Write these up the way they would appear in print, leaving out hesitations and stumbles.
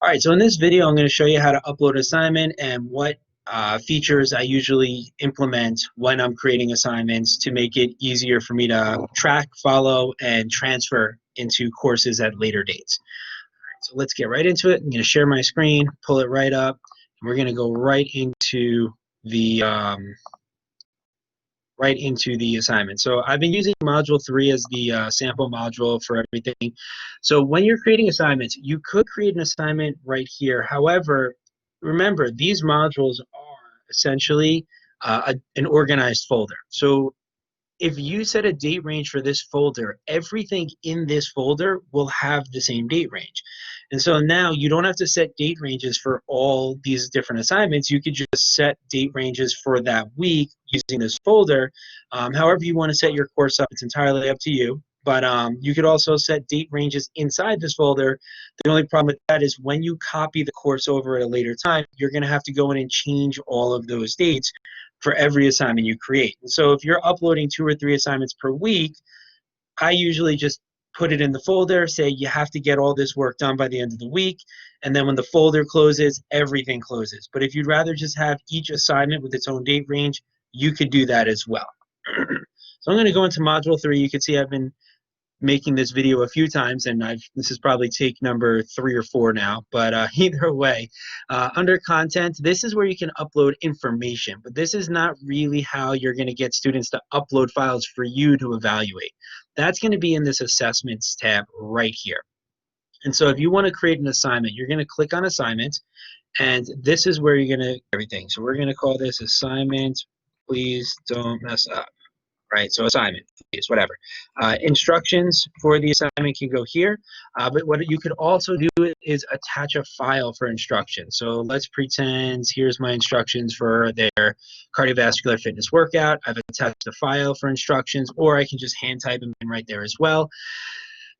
All right, so in this video, I'm going to show you how to upload an assignment and what features I usually implement when I'm creating assignments to make it easier for me to track, follow, and transfer into courses at later dates. All right, so let's get right into it. I'm going to share my screen, pull it right up, and we're going to go right into the assignment. So I've been using Module 3 as the sample module for everything. So when you're creating assignments, you could create an assignment right here. However, remember, these modules are essentially an organized folder. So if you set a date range for this folder, everything in this folder will have the same date range. And so now you don't have to set date ranges for all these different assignments. You could just set date ranges for that week using this folder. However you want to set your course up, it's entirely up to you. But you could also set date ranges inside this folder. The only problem with that is when you copy the course over at a later time, you're going to have to go in and change all of those dates for every assignment you create. And so if you're uploading 2 or 3 assignments per week, I usually just put it in the folder, say you have to get all this work done by the end of the week, and then when the folder closes, everything closes. But if you'd rather just have each assignment with its own date range, you could do that as well. So I'm going to go into Module 3. You can see I've been making this video a few times, and this is probably take number 3 or 4 now, but either way, under content, this is where you can upload information, but this is not really how you're going to get students to upload files for you to evaluate. That's going to be in this assessments tab right here. And so if you want to create an assignment, you're going to click on assignment, and this is where you're going to everything. So we're going to call this assignment, please don't mess up. Right, so assignment, please, whatever. Instructions for the assignment can go here, but what you could also do is attach a file for instructions. So let's pretend here's my instructions for their cardiovascular fitness workout. I've attached a file for instructions, or I can just hand type them in right there as well.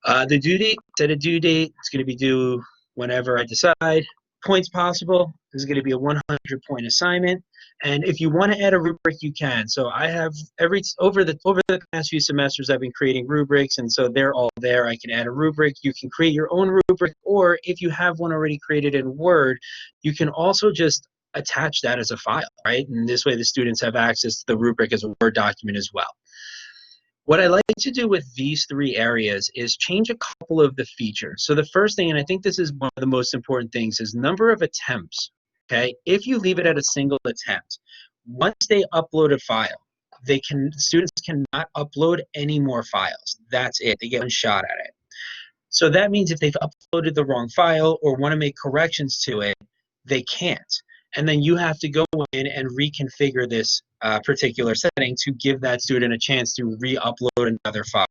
The due date, set a due date. It's going to be due whenever I decide. Points possible. This is going to be a 100-point assignment. And if you want to add a rubric, you can. So I have over the past few semesters, I've been creating rubrics, and so they're all there. I can add a rubric. You can create your own rubric, or if you have one already created in Word, you can also just attach that as a file, right? And this way the students have access to the rubric as a Word document as well. What I like to do with these 3 areas is change a couple of the features. So the first thing, and I think this is one of the most important things, is number of attempts. Okay, if you leave it at a single attempt, once they upload a file, students cannot upload any more files. That's it. They get one shot at it. So that means if they've uploaded the wrong file or want to make corrections to it, they can't. And then you have to go in and reconfigure this particular setting to give that student a chance to re-upload another file.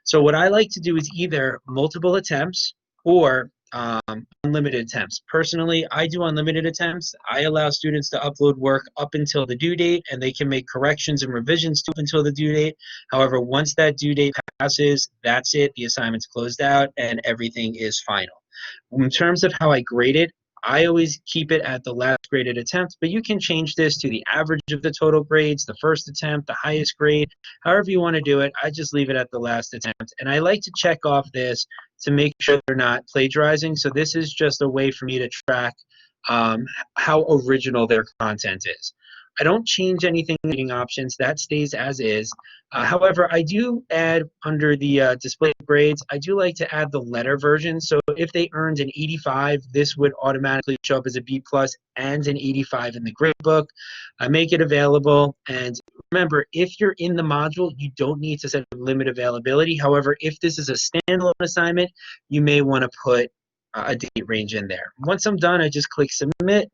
So what I like to do is either multiple attempts or unlimited attempts. Personally, I do unlimited attempts. I allow students to upload work up until the due date, and they can make corrections and revisions up until the due date. However, once that due date passes, that's it. The assignment's closed out, and everything is final. In terms of how I grade it, I always keep it at the last graded attempt, but you can change this to the average of the total grades, the first attempt, the highest grade, however you want to do it. I just leave it at the last attempt. And I like to check off this to make sure they're not plagiarizing. So this is just a way for me to track how original their content is. I don't change anything in reading options. That stays as is. However, I do add under the display grades, I do like to add the letter version. So if they earned an 85, this would automatically show up as a B+ and an 85 in the grade book. I make it available. And remember, if you're in the module, you don't need to set a limit availability. However, if this is a standalone assignment, you may want to put a date range in there. Once I'm done, I just click submit,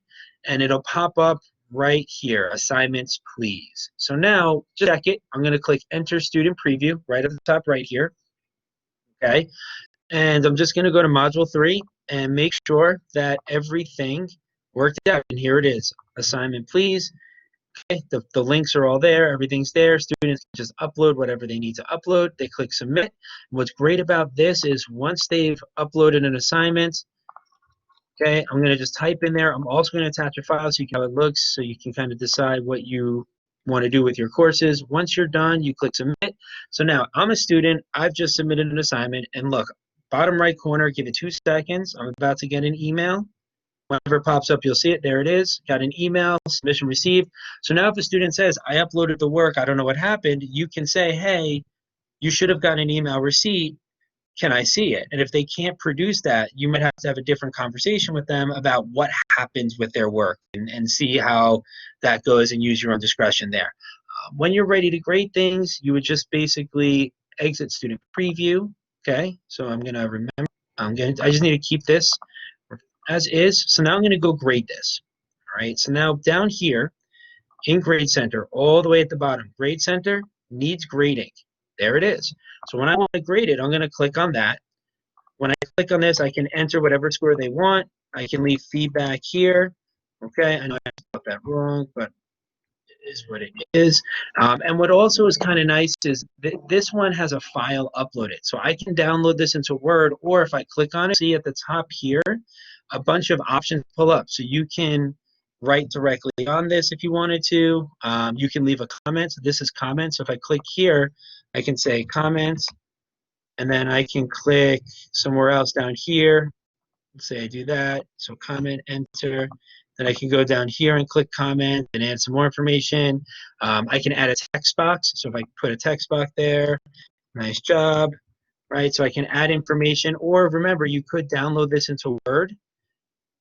and it'll pop up right here, assignments please. So now, just check it. I'm going to click enter student preview right at the top right here. Okay, and I'm just going to go to module 3 and make sure that everything worked out. And here it is, assignment please. Okay, the links are all there, everything's there. Students can just upload whatever they need to upload. They click submit. What's great about this is once they've uploaded an assignment, okay, I'm going to just type in there. I'm also going to attach a file so you can know how it looks, so you can kind of decide what you want to do with your courses. Once you're done, you click submit. So now I'm a student. I've just submitted an assignment, and look, bottom right corner, give it 2 seconds. I'm about to get an email. Whenever it pops up, you'll see it. There it is. Got an email, submission received. So now if a student says, I uploaded the work, I don't know what happened, you can say, hey, you should have gotten an email receipt. Can I see it? And if they can't produce that, you might have to have a different conversation with them about what happens with their work and see how that goes and use your own discretion there. When you're ready to grade things, you would just basically exit student preview. Okay, so I'm gonna remember. I just need to keep this as is. So now I'm gonna go grade this. All right. So now down here in Grade Center, all the way at the bottom, Grade Center needs grading. There it is. So when I want to grade it, I'm gonna click on that. When I click on this, I can enter whatever score they want. I can leave feedback here. Okay, I know I got that wrong, but is what it is. And what also is kind of nice is this one has a file uploaded. So I can download this into Word, or if I click on it, see at the top here, a bunch of options pull up. So you can write directly on this if you wanted to. You can leave a comment. So this is comments. So if I click here, I can say comments, and then I can click somewhere else down here. Let's say I do that. So comment, enter. Then I can go down here and click comment and add some more information. I can add a text box. So if I put a text box there, nice job, right? So I can add information. Or remember, you could download this into Word,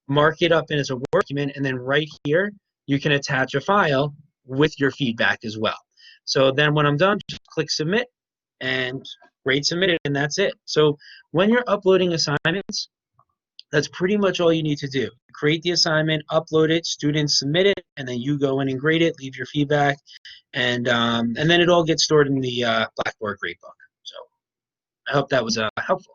mark it up as a Word document, and then right here, you can attach a file with your feedback as well. So then when I'm done, just click submit and grade submitted, and that's it. So when you're uploading assignments, that's pretty much all you need to do. Create the assignment, upload it, students submit it, and then you go in and grade it, leave your feedback, and then it all gets stored in the Blackboard gradebook. So I hope that was helpful.